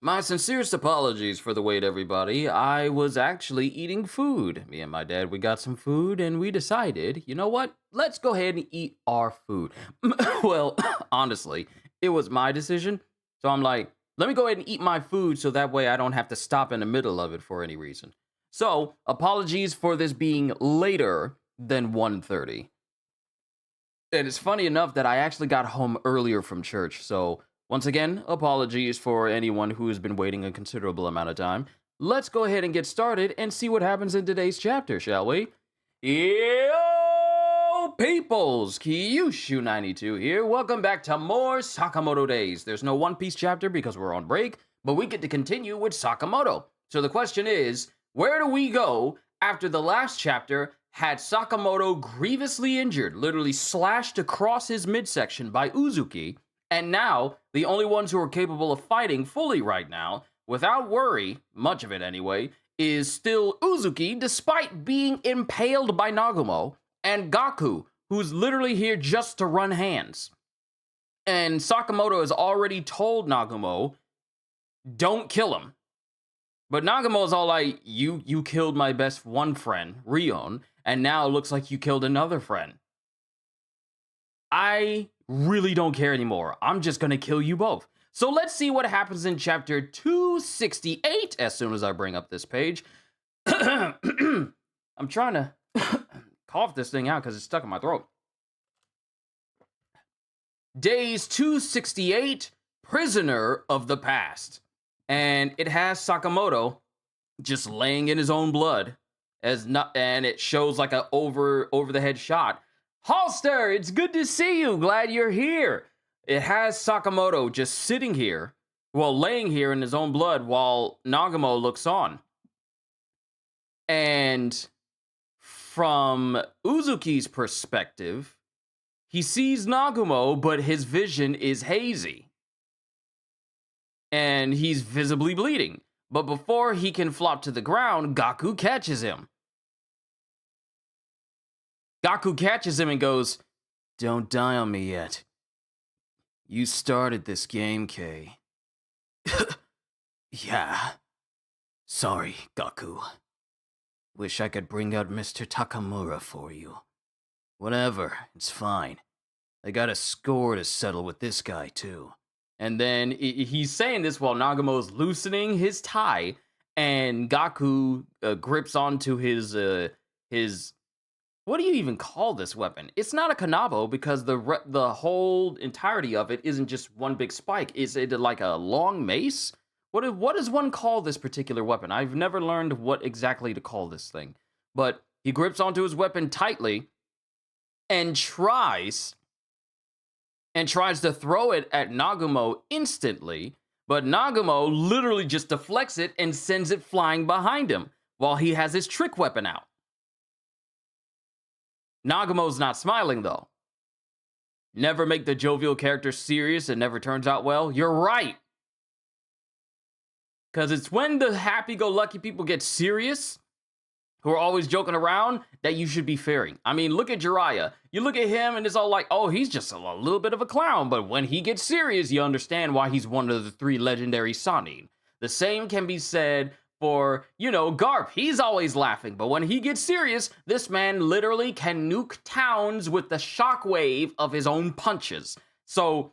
My sincerest apologies for the wait, everybody. I was actually eating food. Me and my dad, we got some food and we decided, you know what? Let's go ahead and eat our food. Well, honestly, it was my decision. So I'm like, let me go ahead and eat my food so that way I don't have to stop in the middle of it for any reason. So, apologies for this being later than 1:30. And it's funny enough that I actually got home earlier from church, so once again, apologies for anyone who has been waiting a considerable amount of time. Let's go ahead and get started and see what happens in today's chapter, shall we? Yo, peoples! Qushu92 here. Welcome back to more Sakamoto Days. There's no One Piece chapter because we're on break, but we get to continue with Sakamoto. So the question is, where do we go after the last chapter had Sakamoto grievously injured, literally slashed across his midsection by Uzuki, and now the only ones who are capable of fighting fully right now, without worry, much of it anyway, is still Uzuki despite being impaled by Nagumo, and Gaku, who's literally here just to run hands. And Sakamoto has already told Nagumo, don't kill him. But Nagumo's all like, you killed my best one friend, Rion, and now it looks like you killed another friend. I really don't care anymore. I'm just gonna kill you both. So let's see what happens in chapter 268 as soon as I bring up this page. I'm trying to cough this thing out because it's stuck in my throat. Days 268, Prisoner of the Past. And it has Sakamoto just laying in his own blood, and it shows like a over the head shot. Halster, it's good to see you. Glad you're here. It has Sakamoto just sitting here, well, laying here in his own blood while Nagumo looks on. And from Uzuki's perspective, he sees Nagumo, but his vision is hazy. And he's visibly bleeding. But before he can flop to the ground, Gaku catches him. Gaku catches him and goes, "Don't die on me yet. You started this game, Kei." "Yeah. Sorry, Gaku. Wish I could bring out Mr. Takamura for you. Whatever, it's fine. I got a score to settle with this guy, too." And then he's saying this while Nagumo's loosening his tie, and Gaku grips onto his what do you even call this weapon? It's not a kanabo because the whole entirety of it isn't just one big spike. Is it like a long mace? What does one call this particular weapon? I've never learned what exactly to call this thing. But he grips onto his weapon tightly and tries to throw it at Nagumo instantly, but Nagumo literally just deflects it and sends it flying behind him while he has his trick weapon out. Nagumo's not smiling, though. Never make the jovial character serious, it never turns out well. You're right. Because it's when the happy-go-lucky people get serious, who are always joking around, that you should be fearing. I mean, look at Jiraiya. You look at him and it's all like, oh, he's just a little bit of a clown. But when he gets serious, you understand why he's one of the 3 legendary Sannin. The same can be said for, Garp. He's always laughing. But when he gets serious, this man literally can nuke towns with the shockwave of his own punches. So,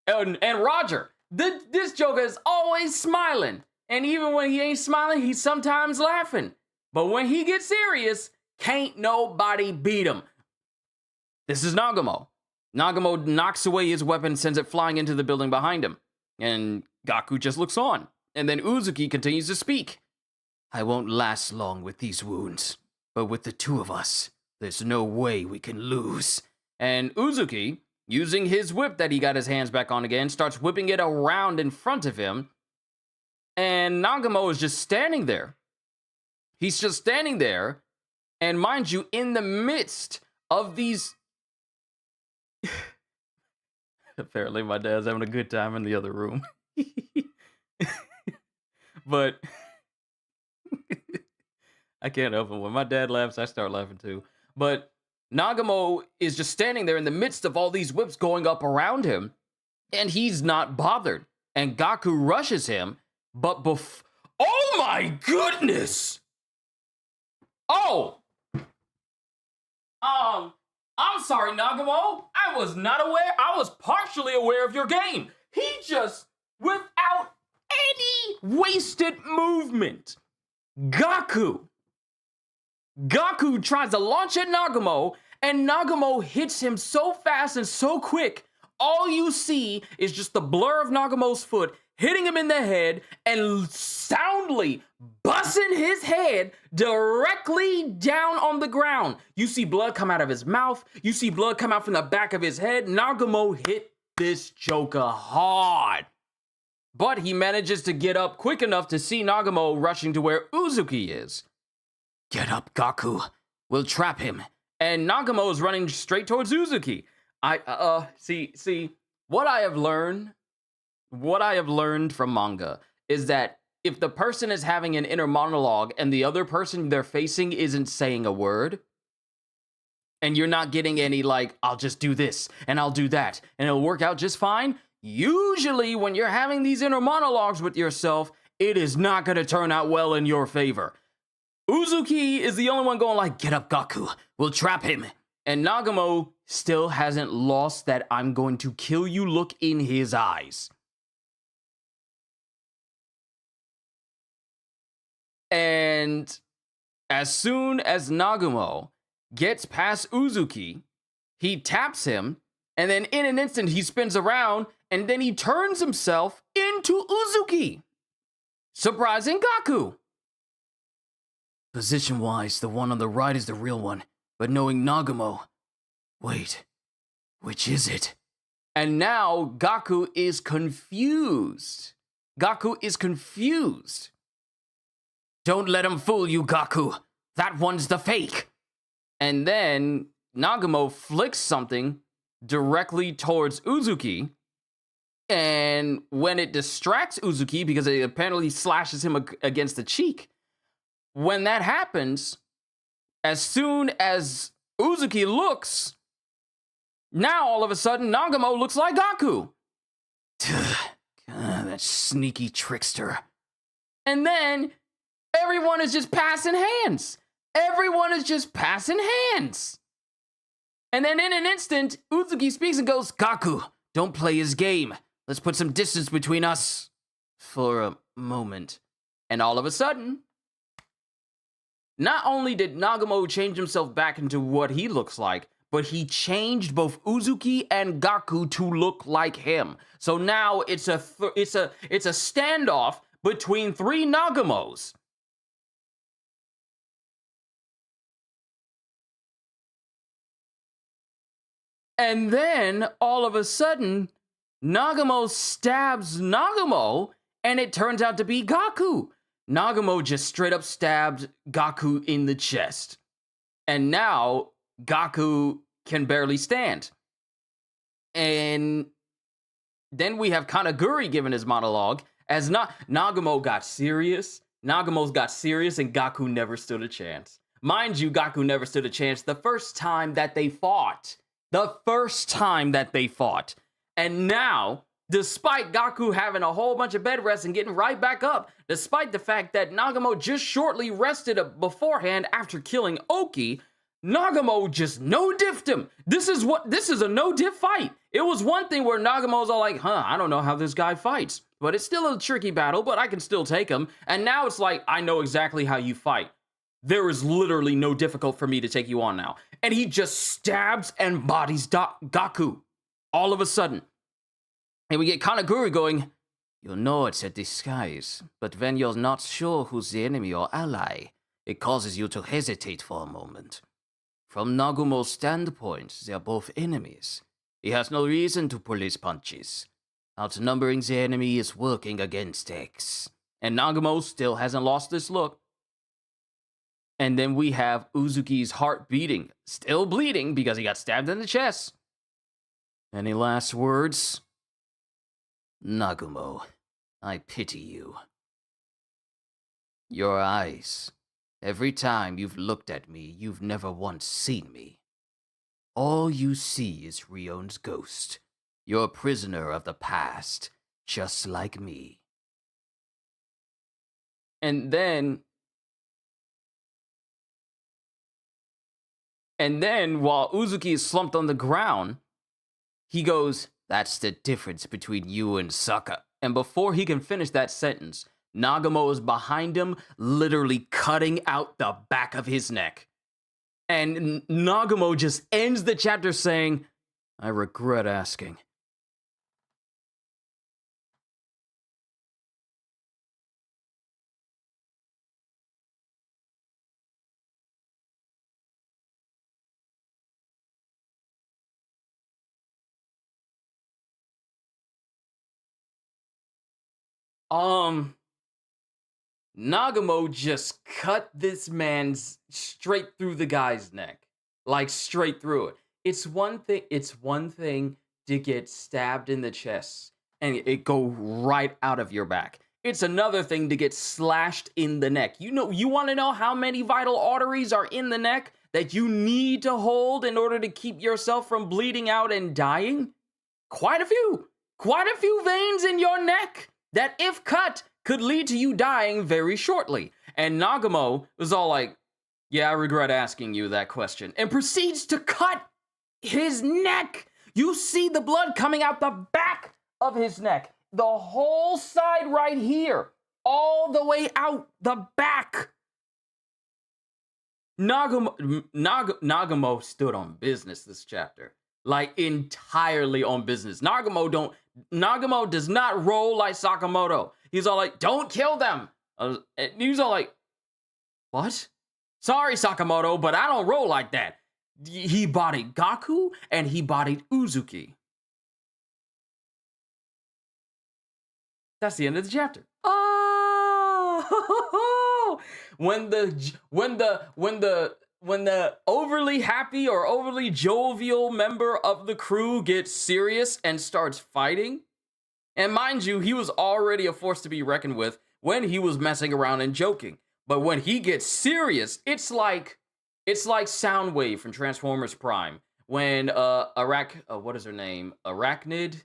and Roger, this Joker is always smiling. And even when he ain't smiling, he's sometimes laughing. But when he gets serious, can't nobody beat him. This is Nagumo. Nagumo knocks away his weapon, sends it flying into the building behind him. And Gaku just looks on. And then Uzuki continues to speak. "I won't last long with these wounds. But with the 2 of us, there's no way we can lose." And Uzuki, using his whip that he got his hands back on again, starts whipping it around in front of him. And Nagumo is just standing there. He's just standing there, and mind you, in the midst of these... Apparently my dad's having a good time in the other room. But I can't help it. When my dad laughs, I start laughing too. But Nagumo is just standing there in the midst of all these whips going up around him, and he's not bothered. And Gaku rushes him, But oh my goodness! Oh! I'm sorry, Nagumo. I was not aware. I was partially aware of your game. He just, without any wasted movement, Gaku tries to launch at Nagumo, and Nagumo hits him so fast and so quick, all you see is just the blur of Nagumo's foot hitting him in the head and soundly busting his head directly down on the ground. You see blood come out of his mouth. You see blood come out from the back of his head. Nagumo hit this Joker hard. But he manages to get up quick enough to see Nagumo rushing to where Uzuki is. Get up, Gaku. We'll trap him. And Nagumo is running straight towards Uzuki. See, what I have learned from manga is that if the person is having an inner monologue and the other person they're facing isn't saying a word, and you're not getting any like, I'll just do this and I'll do that and it'll work out just fine, usually when you're having these inner monologues with yourself, it is not going to turn out well in your favor. Uzuki is the only one going like, get up, Gaku, we'll trap him. And Nagumo still hasn't lost that I'm going to kill you look in his eyes. And as soon as Nagumo gets past Uzuki, he taps him, and then in an instant he spins around, and then he turns himself into Uzuki, surprising Gaku. Position-wise, the one on the right is the real one, but knowing Nagumo, wait, which is it? And now Gaku is confused. Don't let him fool you, Gaku. That one's the fake. And then Nagumo flicks something directly towards Uzuki. And when it distracts Uzuki, because it apparently slashes him against the cheek, when that happens, as soon as Uzuki looks, now all of a sudden Nagumo looks like Gaku. That sneaky trickster. And then everyone is just passing hands. And then in an instant, Uzuki speaks and goes, Gaku, don't play his game. Let's put some distance between us for a moment. And all of a sudden, not only did Nagumo change himself back into what he looks like, but he changed both Uzuki and Gaku to look like him. So now it's a standoff between three Nagumos. And then, all of a sudden, Nagumo stabs Nagumo, and it turns out to be Gaku. Nagumo just straight up stabbed Gaku in the chest. And now, Gaku can barely stand. And then we have Kanaguri giving his monologue, as Nagumo got serious. Nagumo's got serious, and Gaku never stood a chance. Mind you, Gaku never stood a chance the first time that they fought. And now, despite Gaku having a whole bunch of bed rests and getting right back up, despite the fact that Nagumo just shortly rested beforehand after killing Oki, Nagumo just no-diffed him. This is a no-diff fight. It was one thing where Nagumo's all like, I don't know how this guy fights, but it's still a tricky battle, but I can still take him. And now it's like, I know exactly how you fight. There is literally no difficult for me to take you on now. And he just stabs and bodies Gaku all of a sudden. And we get Kanaguri going, you know it's a disguise, but when you're not sure who's the enemy or ally, it causes you to hesitate for a moment. From Nagumo's standpoint, they're both enemies. He has no reason to pull his punches. Outnumbering the enemy is working against X. And Nagumo still hasn't lost this look. And then we have Uzuki's heart beating, still bleeding because he got stabbed in the chest. Any last words? Nagumo, I pity you. Your eyes. Every time you've looked at me, you've never once seen me. All you see is Rion's ghost. You're a prisoner of the past, just like me. And then while Uzuki is slumped on the ground, he goes, "That's the difference between you and Saka." And before he can finish that sentence, Nagumo is behind him, literally cutting out the back of his neck. And Nagumo just ends the chapter saying, "I regret asking." Um, Nagumo just cut this man's straight through the guy's neck. Like straight through it. It's one thing to get stabbed in the chest and it go right out of your back. It's another thing to get slashed in the neck. You want to know how many vital arteries are in the neck that you need to hold in order to keep yourself from bleeding out and dying? Quite a few. Quite a few veins in your neck that, if cut, could lead to you dying very shortly. And Nagumo was all like, "Yeah, I regret asking you that question," and proceeds to cut his neck. You see the blood coming out the back of his neck. The whole side right here. All the way out the back. Nagumo stood on business this chapter. Like, entirely on business. Nagumo does not roll like Sakamoto. He's all like, "Don't kill them." And he's all like, "What? Sorry, Sakamoto, but I don't roll like that." He bodied Gaku and he bodied Uzuki. That's the end of the chapter. Oh, when the overly happy or overly jovial member of the crew gets serious and starts fighting, and mind you, he was already a force to be reckoned with when he was messing around and joking. But when he gets serious, it's like Soundwave from Transformers Prime when what is her name? Arachnid?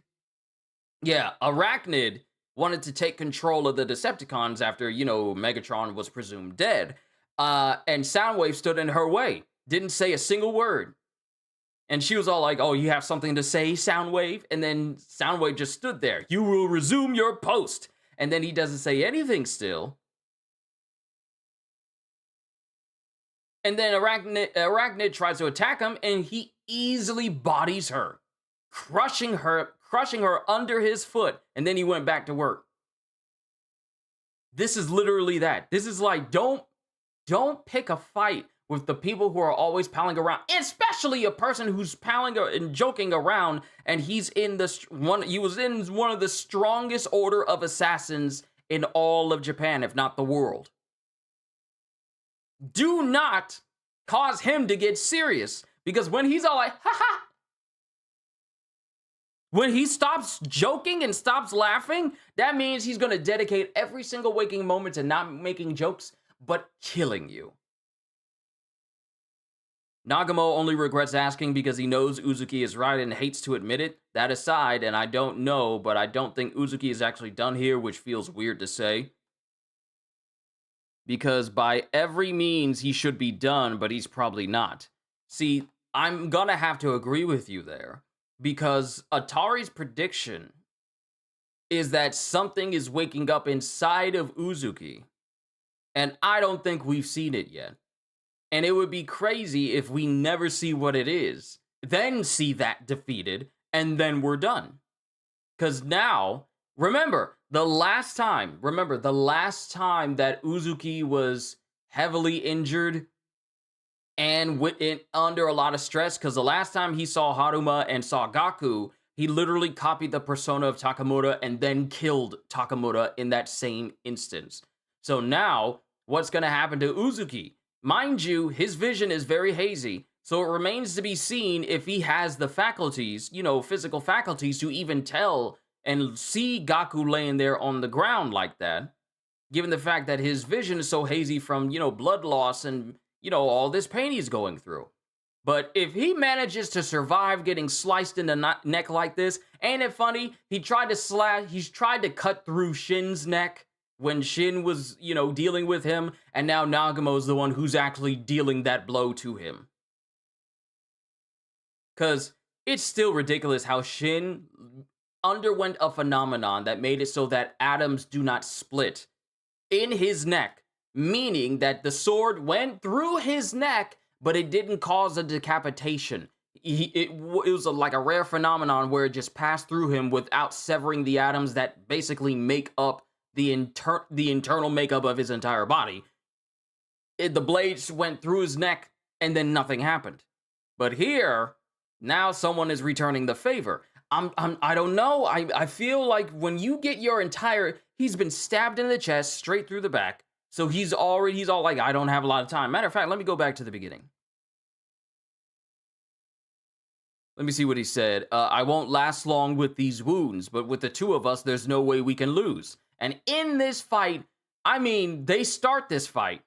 Yeah, Arachnid wanted to take control of the Decepticons after, Megatron was presumed dead. And Soundwave stood in her way, didn't say a single word. And she was all like, "Oh, you have something to say, Soundwave?" And then Soundwave just stood there. "You will resume your post." And then he doesn't say anything still. And then Arachnid tries to attack him, and he easily bodies her, crushing her under his foot, and then he went back to work. This is literally that. This is like, don't pick a fight with the people who are always palling around, especially a person who's palling and joking around, and he was in one of the strongest order of assassins in all of Japan, if not the world. Do not cause him to get serious, because when he's all like, "Ha!" when he stops joking and stops laughing, that means he's going to dedicate every single waking moment to not making jokes, but killing you. Nagumo only regrets asking because he knows Uzuki is right and hates to admit it. That aside, and I don't know, but I don't think Uzuki is actually done here, which feels weird to say. Because by every means he should be done, but he's probably not. See, I'm gonna have to agree with you there, because Atari's prediction is that something is waking up inside of Uzuki, and I don't think we've seen it yet. And it would be crazy if we never see what it is, then see that defeated, and then we're done. Because now, remember the last time that Uzuki was heavily injured and under a lot of stress, because the last time he saw Haruma and saw Gaku, he literally copied the persona of Takamura and then killed Takamura in that same instance. So now, what's going to happen to Uzuki? Mind you, his vision is very hazy, so it remains to be seen if he has the faculties, physical faculties, to even tell and see Gaku laying there on the ground like that, given the fact that his vision is so hazy from, blood loss and, all this pain he's going through. But if he manages to survive getting sliced in the neck like this, ain't it funny? He's tried to cut through Shin's neck when Shin was, dealing with him, and now Nagumo's the one who's actually dealing that blow to him. Because it's still ridiculous how Shin underwent a phenomenon that made it so that atoms do not split in his neck, meaning that the sword went through his neck, but it didn't cause a decapitation. It was like a rare phenomenon where it just passed through him without severing the atoms that basically make up the internal makeup of his entire body. The blades went through his neck, and then nothing happened. But here, now someone is returning the favor. I don't know. I feel like when you get your he's been stabbed in the chest, straight through the back. So he's all like, I don't have a lot of time. Matter of fact, let me go back to the beginning. Let me see what he said. I won't last long with these wounds, but with the two of us, there's no way we can lose. And in this fight, they start this fight.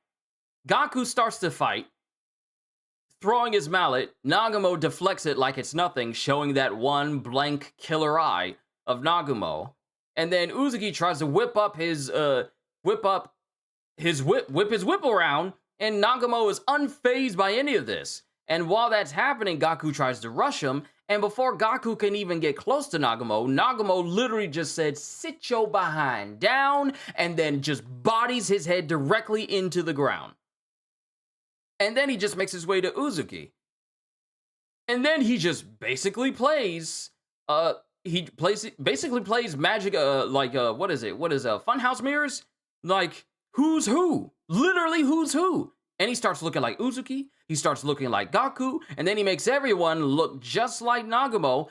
Gaku starts the fight, throwing his mallet. Nagumo deflects it like it's nothing, showing that one blank killer eye of Nagumo. And then Uzuki tries to whip his whip around, and Nagumo is unfazed by any of this. And while that's happening, Gaku tries to rush him, and before Gaku can even get close to Nagumo, Nagumo literally just said, "Sit your behind down," and then just bodies his head directly into the ground. And then he just makes his way to Uzuki. And then he just basically plays magic, what is it? Funhouse mirrors? Like, who's who? Literally, who's who? And he starts looking like Uzuki, he starts looking like Gaku, and then he makes everyone look just like Nagumo,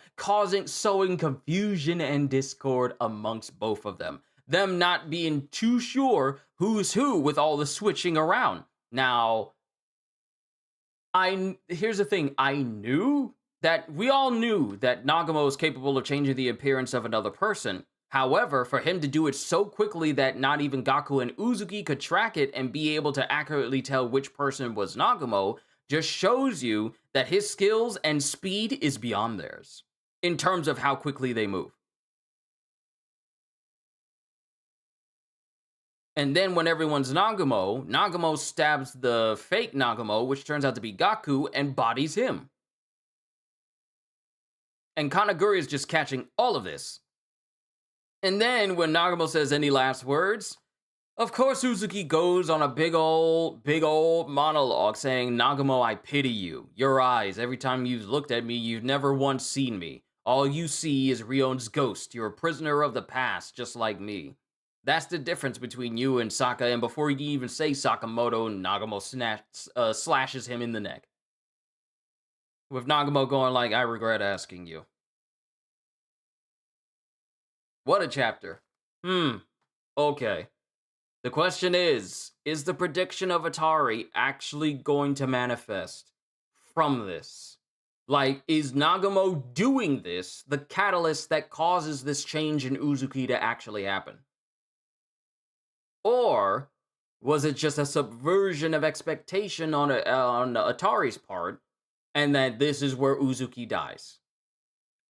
sowing confusion and discord amongst both of them. Them not being too sure who's who with all the switching around. Now, here's the thing, we all knew that Nagumo is capable of changing the appearance of another person. However, for him to do it so quickly that not even Gaku and Uzuki could track it and be able to accurately tell which person was Nagumo just shows you that his skills and speed is beyond theirs in terms of how quickly they move. And then when everyone's Nagumo stabs the fake Nagumo, which turns out to be Gaku, and bodies him. And Kanaguri is just catching all of this. And then when Nagumo says any last words, of course Uzuki goes on a big old monologue saying, "Nagumo, I pity you. Your eyes, every time you've looked at me, you've never once seen me. All you see is Rion's ghost. You're a prisoner of the past, just like me. That's the difference between you and Saka." And before he can even say Sakamoto, Nagumo slashes him in the neck. With Nagumo going like, "I regret asking you." What a chapter. Okay. The question is the prediction of Atari actually going to manifest from this? Like, is Nagumo doing this the catalyst that causes this change in Uzuki to actually happen? Or was it just a subversion of expectation on Atari's part, and that this is where Uzuki dies?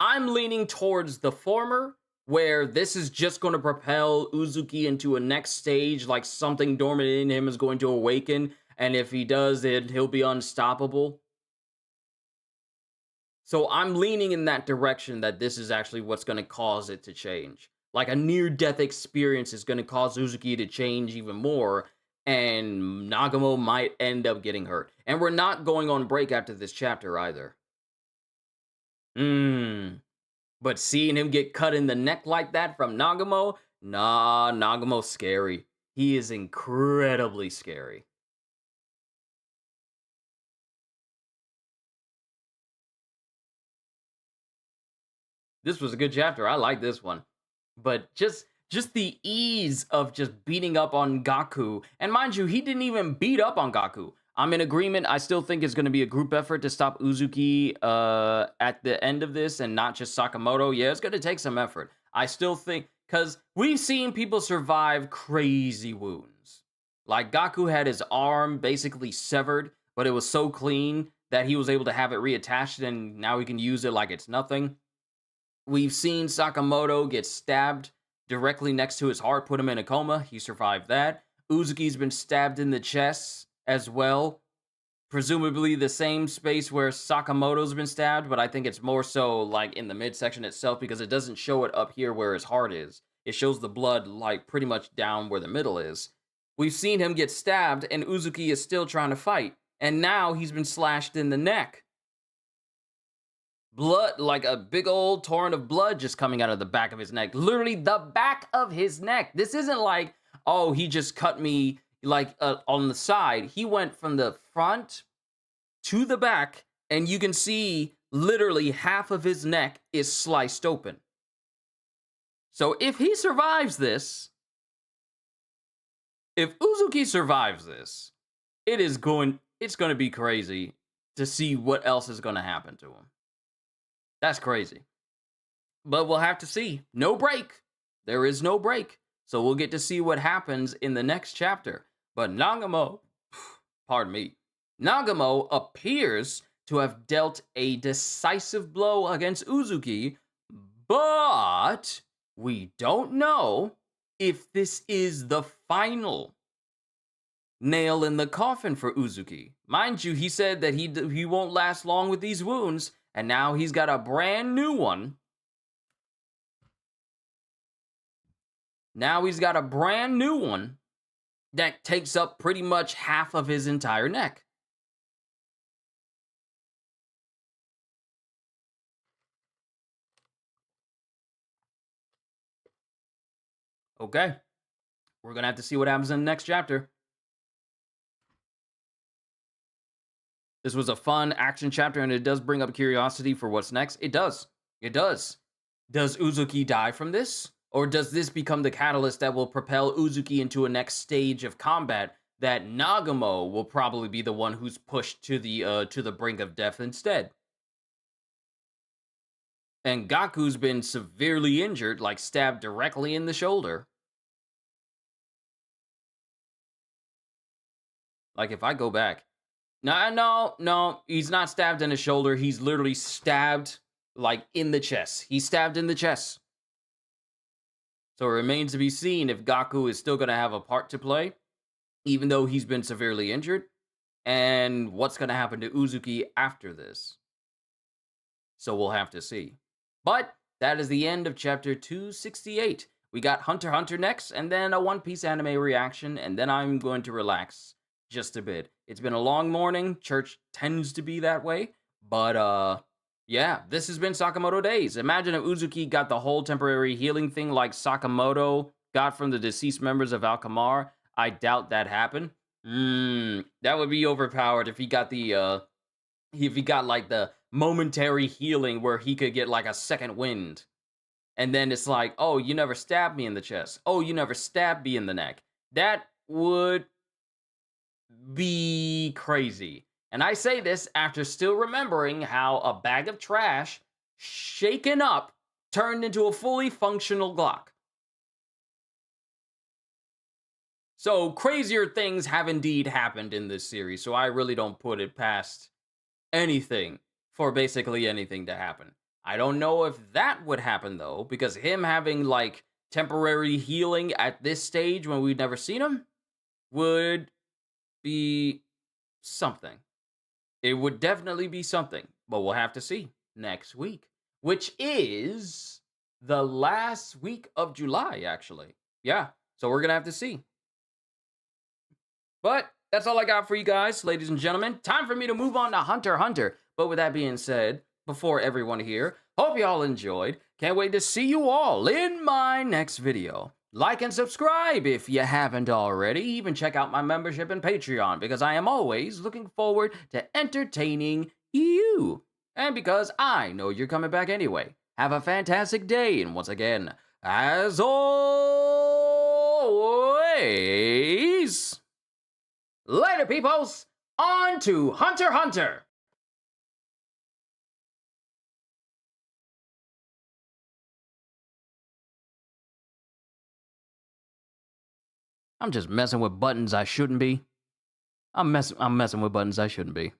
I'm leaning towards the former, where this is just going to propel Uzuki into a next stage, like something dormant in him is going to awaken, and if he does it, he'll be unstoppable. So I'm leaning in that direction, that this is actually what's going to cause it to change. Like a near-death experience is going to cause Uzuki to change even more, and Nagumo might end up getting hurt. And we're not going on break after this chapter either. But seeing him get cut in the neck like that from Nagumo, Nagumo's scary. He is incredibly scary. This was a good chapter. I like this one. But just the ease of just beating up on Gaku. And mind you, he didn't even beat up on Gaku. I'm in agreement. I still think it's going to be a group effort to stop Uzuki at the end of this and not just Sakamoto. Yeah, it's going to take some effort. I still think, because we've seen people survive crazy wounds. Like Gaku had his arm basically severed, but it was so clean that he was able to have it reattached, and now he can use it like it's nothing. We've seen Sakamoto get stabbed directly next to his heart, put him in a coma. He survived that. Uzuki's been stabbed in the chest as well. Presumably the same space where Sakamoto's been stabbed, but I think it's more so like in the midsection itself because it doesn't show it up here where his heart is. It shows the blood like pretty much down where the middle is. We've seen him get stabbed and Uzuki is still trying to fight. And now he's been slashed in the neck. Blood, like a big old torrent of blood just coming out of the back of his neck. Literally the back of his neck. This isn't like, oh, he just cut me like on the side. He went from the front to the back, and you can see literally half of his neck is sliced open. So if he survives this, if Uzuki survives this, it's going to be crazy to see what else is going to happen to him. That's crazy. But we'll have to see. No break. There is no break. So we'll get to see what happens in the next chapter. But Nagumo, pardon me, Nagumo appears to have dealt a decisive blow against Uzuki, but we don't know if this is the final nail in the coffin for Uzuki. Mind you, he said that he won't last long with these wounds, and now he's got a brand new one. Now he's got a brand new one that takes up pretty much half of his entire neck. Okay, we're going to have to see what happens in the next chapter. This was a fun action chapter, and it does bring up curiosity for what's next. It does. It does. Does Uzuki die from this? Or does this become the catalyst that will propel Uzuki into a next stage of combat that Nagumo will probably be the one who's pushed to the brink of death instead? And Gaku's been severely injured, like stabbed directly in the shoulder. Like if I go back, no, he's not stabbed in the shoulder. He's literally stabbed like in the chest. He's stabbed in the chest. So it remains to be seen if Gaku is still going to have a part to play, even though he's been severely injured, and what's going to happen to Uzuki after this. So we'll have to see. But that is the end of chapter 268. We got Hunter x Hunter next, and then a One Piece anime reaction, and then I'm going to relax just a bit. It's been a long morning. Church tends to be that way, but yeah, this has been Sakamoto Days. Imagine if Uzuki got the whole temporary healing thing like Sakamoto got from the deceased members of Alkamar. I doubt that happened. That would be overpowered if he got like the momentary healing where he could get like a second wind. And then it's like, oh, you never stabbed me in the chest. Oh, you never stabbed me in the neck. That would be crazy. And I say this after still remembering how a bag of trash shaken up turned into a fully functional Glock. So crazier things have indeed happened in this series, so I really don't put it past anything for basically anything to happen. I don't know if that would happen though, because him having like temporary healing at this stage when we've never seen him would be something. It would definitely be something, but we'll have to see next week, which is the last week of July, actually. Yeah, so we're going to have to see. But that's all I got for you guys, ladies and gentlemen. Time for me to move on to Hunter x Hunter. But with that being said, before everyone here, hope you all enjoyed. Can't wait to see you all in my next video. Like and subscribe if you haven't already. Even check out my membership and Patreon because I am always looking forward to entertaining you. And because I know you're coming back anyway. Have a fantastic day. And once again, as always, later peoples, on to Hunter x Hunter. I'm just messing with buttons I shouldn't be. I'm messing with buttons I shouldn't be.